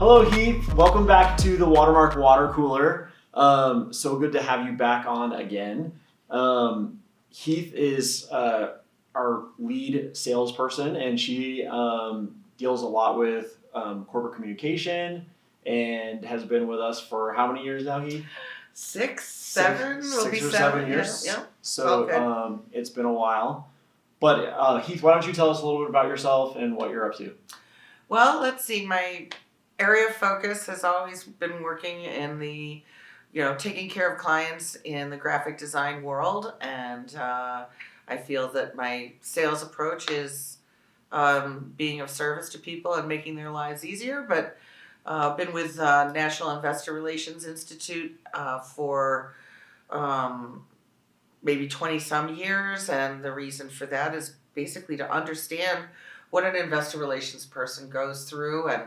Hello, Heath. Welcome back to the Watermark Water Cooler. So good to have you back on again. Heath is our lead salesperson, and she deals a lot with corporate communication and has been with us for how many years now, Heath? Six, seven, six or seven years. Yeah. So it's been a while. But Heath, why don't you tell us a little bit about yourself and what you're up to? Well, let's see. My area of focus has always been working in the, taking care of clients in the graphic design world, and I feel that my sales approach is being of service to people and making their lives easier. But been with National Investor Relations Institute for maybe 20 some years, and the reason for that is basically to understand what an investor relations person goes through, and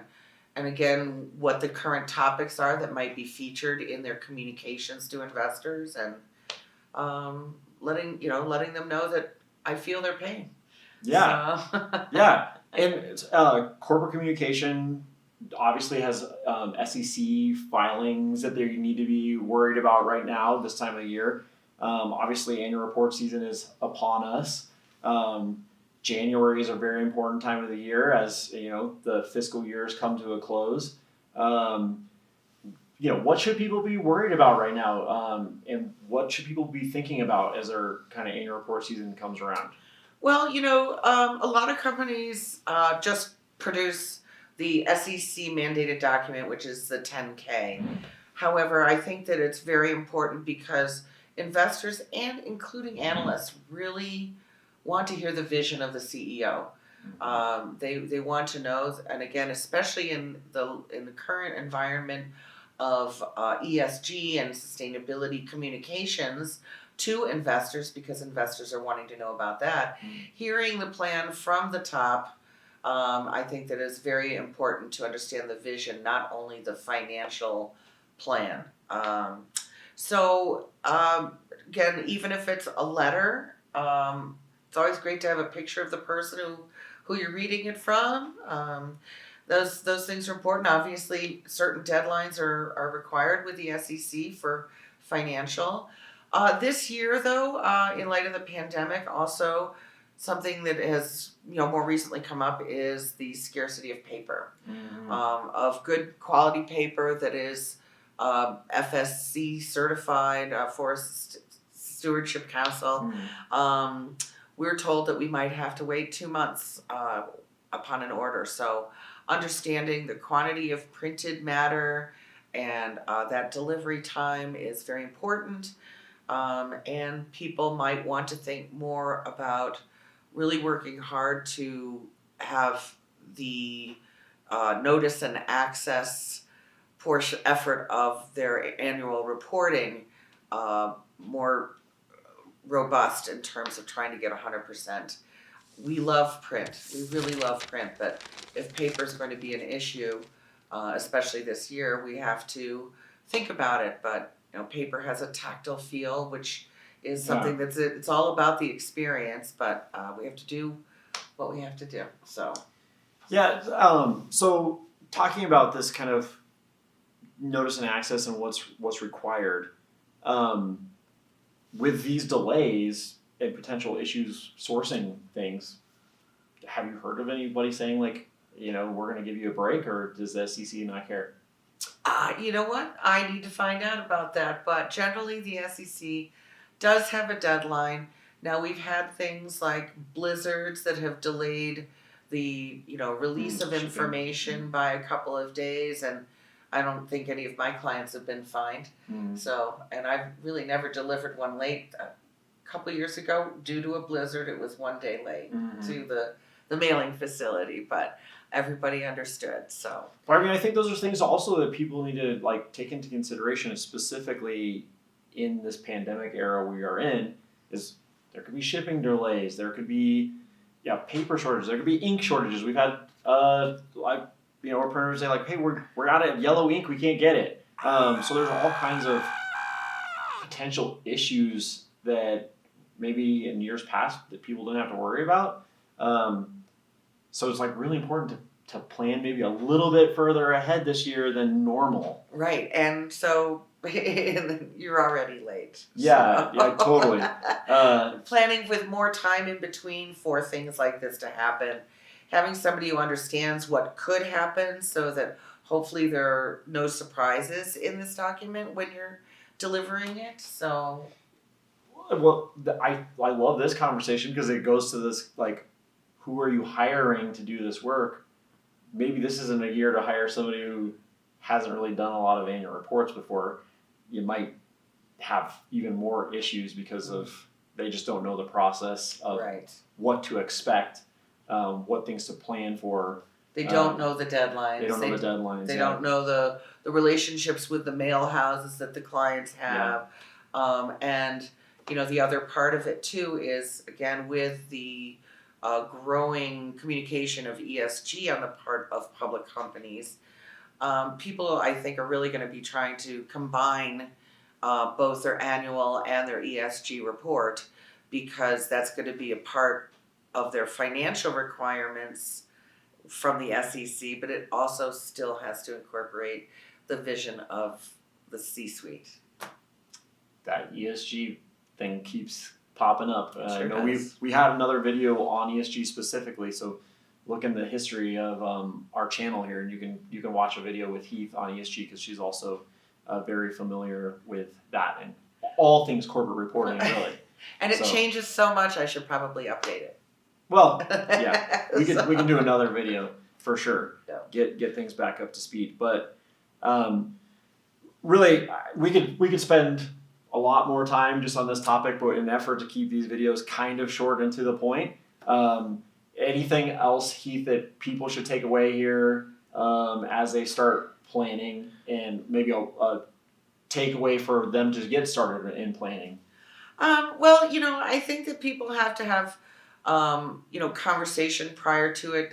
again what the current topics are that might be featured in their communications to investors, and letting them know that I feel their pain. Yeah. So. Yeah. And corporate communication obviously has SEC filings that they need to be worried about right now this time of year. Obviously, annual report season is upon us. January is a very important time of the year as the fiscal years come to a close. What should people be worried about right now, and what should people be thinking about as their kind of annual report season comes around? Well, a lot of companies just produce the SEC mandated document, which is the 10K. However, I think that it's very important because investors and including analysts really want to hear the vision of the CEO. They want to know, and again, especially in the current environment of ESG and sustainability communications to investors, because investors are wanting to know about that. Hearing the plan from the top, I think that it's very important to understand the vision, not only the financial plan. Again, even if it's a letter, it's always great to have a picture of the person who you're reading it from. Those things are important. Obviously, certain deadlines are required with the SEC for financial. This year, though, in light of the pandemic, also something that has more recently come up is the scarcity of paper, of good quality paper that is FSC certified, Forest Stewardship Council. We're told that we might have to wait 2 months upon an order. So understanding the quantity of printed matter and that delivery time is very important. And people might want to think more about really working hard to have the notice and access portion effort of their annual reporting more robust in terms of trying to get 100%. We love print. We really love print, but if paper is going to be an issue, especially this year, we have to think about it. But paper has a tactile feel, which is something it's all about the experience, but we have to do what we have to do. So so talking about this kind of notice and access and what's required, with these delays and potential issues sourcing things, have you heard of anybody saying we're going to give you a break, or does the SEC not care? You know what? I need to find out about that. But generally, the SEC does have a deadline. Now, we've had things like blizzards that have delayed the release of information by a couple of days, and I don't think any of my clients have been fined. So, and I've really never delivered one late. A couple of years ago, due to a blizzard, it was 1 day late to the mailing facility, but everybody understood. So, I think those are things also that people need to take into consideration, specifically in this pandemic era we are in. Is there could be shipping delays, there could be paper shortages, there could be ink shortages. We've had our printers say hey, we're out of yellow ink, we can't get it. So there's all kinds of potential issues that maybe in years past that people didn't have to worry about. So it's really important to to plan maybe a little bit further ahead this year than normal. Right, and so you're already late. Yeah, so. yeah, totally. Planning with more time in between for things like this to happen, having somebody who understands what could happen so that hopefully there are no surprises in this document when you're delivering it. So, well, I love this conversation because it goes to this, like, who are you hiring to do this work? Maybe this isn't a year to hire somebody who hasn't really done a lot of annual reports before. You might have even more issues because of they just don't know the process of right. what to expect, what things to plan for. They don't know the deadlines. They don't know the deadlines. They don't know the relationships with the mail houses that the clients have. And, the other part of it too is, again, with the growing communication of ESG on the part of public companies, people, I think, are really going to be trying to combine both their annual and their ESG report, because that's going to be a part of their financial requirements from the SEC, but it also still has to incorporate the vision of the C-suite. That ESG thing keeps popping up. Sure we had another video on ESG specifically, so look in the history of our channel here, and you can watch a video with Heathe on ESG because she's also very familiar with that and all things corporate reporting, really. And it changes so much. I should probably update it. Well, yeah, we can do another video for sure. Yeah. Get things back up to speed, but really, we could spend a lot more time just on this topic, but in an effort to keep these videos kind of short and to the point. Anything else, Heath, that people should take away here as they start planning, and maybe a takeaway for them to get started in planning? Well, I think that people have to have conversation prior to it,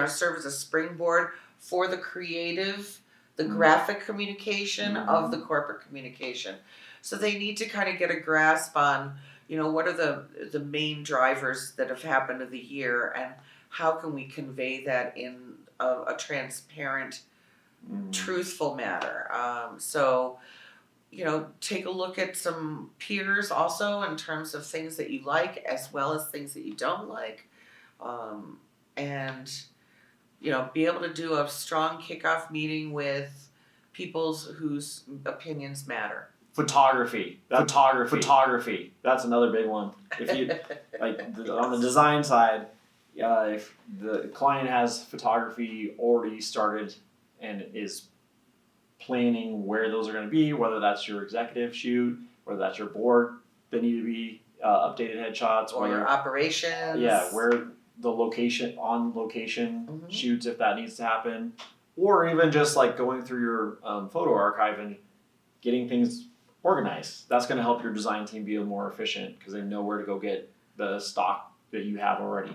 serve as a springboard for the creative, the graphic communication of the corporate communication. So they need to kind of get a grasp on, what are the main drivers that have happened of the year, and how can we convey that in a transparent, truthful manner. So, take a look at some peers also in terms of things that you like as well as things that you don't like. And, be able to do a strong kickoff meeting with people whose opinions matter. Photography. That's another big one. If you on the design side, if the client has photography already started and is planning where those are going to be, whether that's your executive shoot, whether that's your board, they need to be updated headshots, or your operations. Yeah, where the location shoots if that needs to happen, or even just like going through your photo archive and getting things organized. That's going to help your design team be more efficient because they know where to go get the stock that you have already.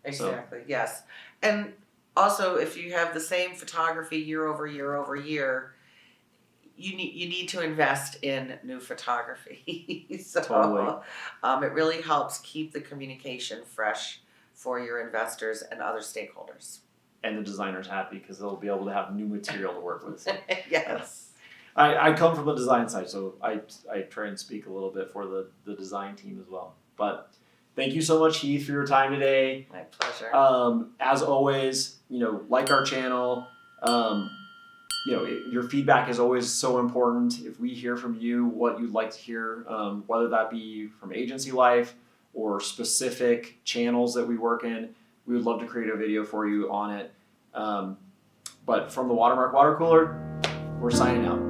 Exactly. Yes, and also if you have the same photography year over year, you need to invest in new photography. So totally. It really helps keep the communication fresh for your investors and other stakeholders. And the designers happy because they'll be able to have new material to work with. Yes. I come from the design side, so I try and speak a little bit for the design team as well. But thank you so much, Heath, for your time today. My pleasure. As always, like our channel. Your feedback is always so important. If we hear from you what you'd like to hear, whether that be from agency life or specific channels that we work in, we would love to create a video for you on it. But from the Watermark Water Cooler, we're signing out.